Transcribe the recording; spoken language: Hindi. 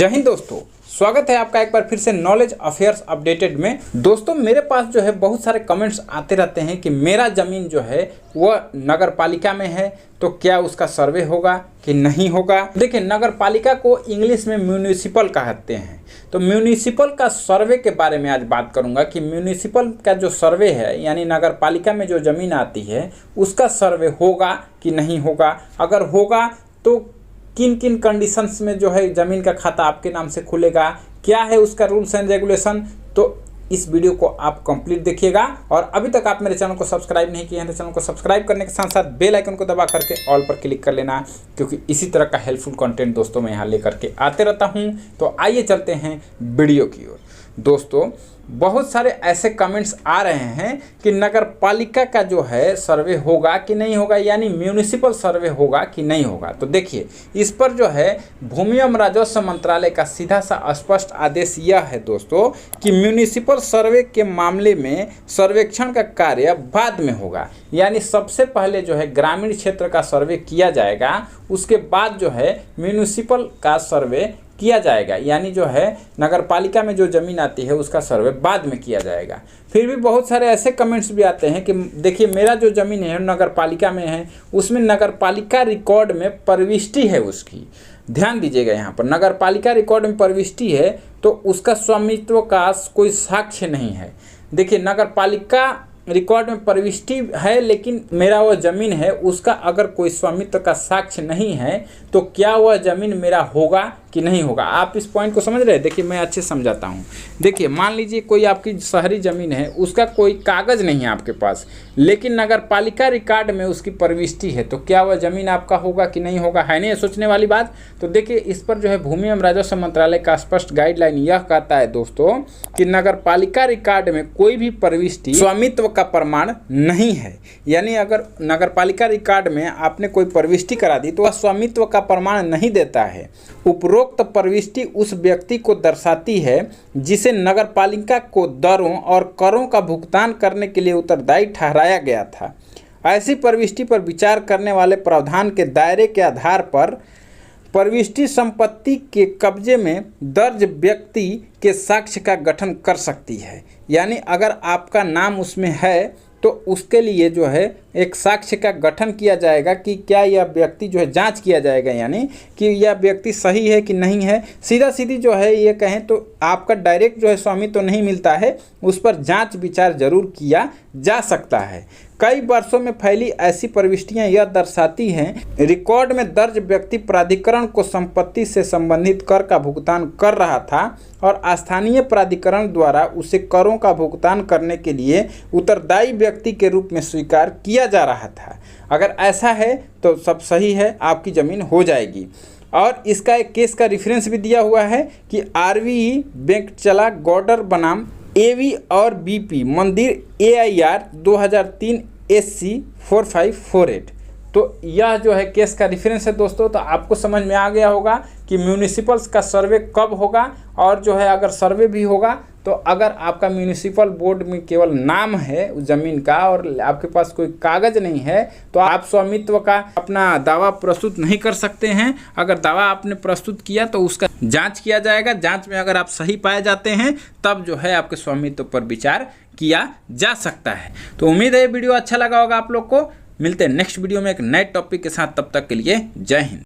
जय हिंद दोस्तों, स्वागत है आपका एक बार फिर से नॉलेज अफेयर्स अपडेटेड में। दोस्तों मेरे पास जो है बहुत सारे कमेंट्स आते रहते हैं कि मेरा ज़मीन जो है वह नगर पालिका में है तो क्या उसका सर्वे होगा कि नहीं होगा। देखिए, नगर पालिका को इंग्लिश में म्यूनिसिपल कहते हैं, तो म्यूनिसिपल का सर्वे के बारे में आज बात करूंगा कि म्यूनिसिपल का जो सर्वे है यानी नगर पालिका में जो ज़मीन आती है उसका सर्वे होगा कि नहीं होगा। अगर होगा तो किन किन कंडीशंस में जो है ज़मीन का खाता आपके नाम से खुलेगा, क्या है उसका रूल्स एंड रेगुलेशन। तो इस वीडियो को आप कंप्लीट देखिएगा और अभी तक आप मेरे चैनल को सब्सक्राइब नहीं किए हैं तो चैनल को सब्सक्राइब करने के साथ साथ बेल आइकन को दबा करके ऑल पर क्लिक कर लेना, क्योंकि इसी तरह का हेल्पफुल कंटेंट दोस्तों मैं यहाँ लेकर के आते रहता हूँ। तो आइए चलते हैं वीडियो की ओर। दोस्तों बहुत सारे ऐसे कमेंट्स आ रहे हैं कि नगर पालिका का जो है सर्वे होगा कि नहीं होगा, यानी म्यूनिसिपल सर्वे होगा कि नहीं होगा। तो देखिए, इस पर जो है भूमि एवं राजस्व मंत्रालय का सीधा सा स्पष्ट आदेश यह है दोस्तों कि म्यूनिसिपल सर्वे के मामले में सर्वेक्षण का कार्य बाद में होगा, यानी सबसे पहले जो है ग्रामीण क्षेत्र का सर्वे किया जाएगा, उसके बाद जो है म्यूनिसिपल का सर्वे किया जाएगा, यानी जो है नगर पालिका में जो ज़मीन आती है उसका सर्वे बाद में किया जाएगा। फिर भी बहुत सारे ऐसे कमेंट्स भी आते हैं कि देखिए मेरा जो ज़मीन है नगर पालिका में है, उसमें नगर पालिका रिकॉर्ड में प्रविष्टि है उसकी। ध्यान दीजिएगा, यहाँ पर नगर पालिका रिकॉर्ड में प्रविष्टि है तो उसका स्वामित्व का कोई साक्ष्य नहीं है। देखिए, नगर पालिका रिकॉर्ड में प्रविष्टि है लेकिन मेरा वह ज़मीन है उसका अगर कोई स्वामित्व का साक्ष्य नहीं है तो क्या वह ज़मीन मेरा होगा कि नहीं होगा। आप इस पॉइंट को समझ रहे हैं? देखिए मैं अच्छे समझाता हूँ। देखिए, मान लीजिए कोई आपकी शहरी ज़मीन है, उसका कोई कागज़ नहीं है आपके पास, लेकिन नगर पालिका रिकॉर्ड में उसकी प्रविष्टि है, तो क्या वह ज़मीन आपका होगा कि नहीं होगा। है नहीं सोचने वाली बात। तो देखिए, इस पर जो है भूमि एवं राजस्व मंत्रालय का स्पष्ट गाइडलाइन यह कहता है दोस्तों कि नगर पालिका रिकॉर्ड में कोई भी प्रविष्टि स्वामित्व का प्रमाण नहीं है, यानी अगर नगर पालिका रिकॉर्ड में आपने कोई प्रविष्टि करा दी तो वह स्वामित्व का प्रमाण नहीं देता है। उपरोक्त प्रविष्टि उस व्यक्ति को दर्शाती है जिसे नगर पालिका को दरों और करों का भुगतान करने के लिए उत्तरदायी ठहराया गया था। ऐसी प्रविष्टि पर विचार करने वाले प्रावधान के दायरे के आधार पर प्रविष्टि संपत्ति के कब्जे में दर्ज व्यक्ति के साक्ष्य का गठन कर सकती है, यानी अगर आपका नाम उसमें है तो उसके लिए जो है एक साक्ष्य का गठन किया जाएगा कि क्या यह व्यक्ति जो है जांच किया जाएगा, यानी कि यह व्यक्ति सही है कि नहीं है। सीधा सीधी जो है ये कहें तो आपका डायरेक्ट जो है स्वामित्व तो नहीं मिलता है, उस पर जांच विचार जरूर किया जा सकता है। कई वर्षों में फैली ऐसी प्रविष्टियां यह दर्शाती हैं रिकॉर्ड में दर्ज व्यक्ति प्राधिकरण को संपत्ति से संबंधित कर का भुगतान कर रहा था और स्थानीय प्राधिकरण द्वारा उसे करों का भुगतान करने के लिए उत्तरदायी व्यक्ति के रूप में स्वीकार किया जा रहा था। अगर ऐसा है तो सब सही है, आपकी ज़मीन हो जाएगी। और इसका एक केस का रेफरेंस भी दिया हुआ है कि RVE बेंकचला गौडर बनाम AV और BP मंदिर AIR 2003 SC 4548। तो यह जो है केस का रेफरेंस है दोस्तों। तो आपको समझ में आ गया होगा कि म्यूनिसिपल्स का सर्वे कब होगा, और जो है अगर सर्वे भी होगा तो अगर आपका म्यूनिसिपल बोर्ड में केवल नाम है उस ज़मीन का और आपके पास कोई कागज़ नहीं है तो आप स्वामित्व का अपना दावा प्रस्तुत नहीं कर सकते हैं। अगर दावा आपने प्रस्तुत किया तो उसका जांच किया जाएगा, जांच में अगर आप सही पाए जाते हैं तब जो है आपके स्वामित्व पर विचार किया जा सकता है। तो उम्मीद है ये वीडियो अच्छा लगा होगा आप लोग को। मिलते हैं नेक्स्ट वीडियो में एक नए टॉपिक के साथ, तब तक के लिए जय हिंद।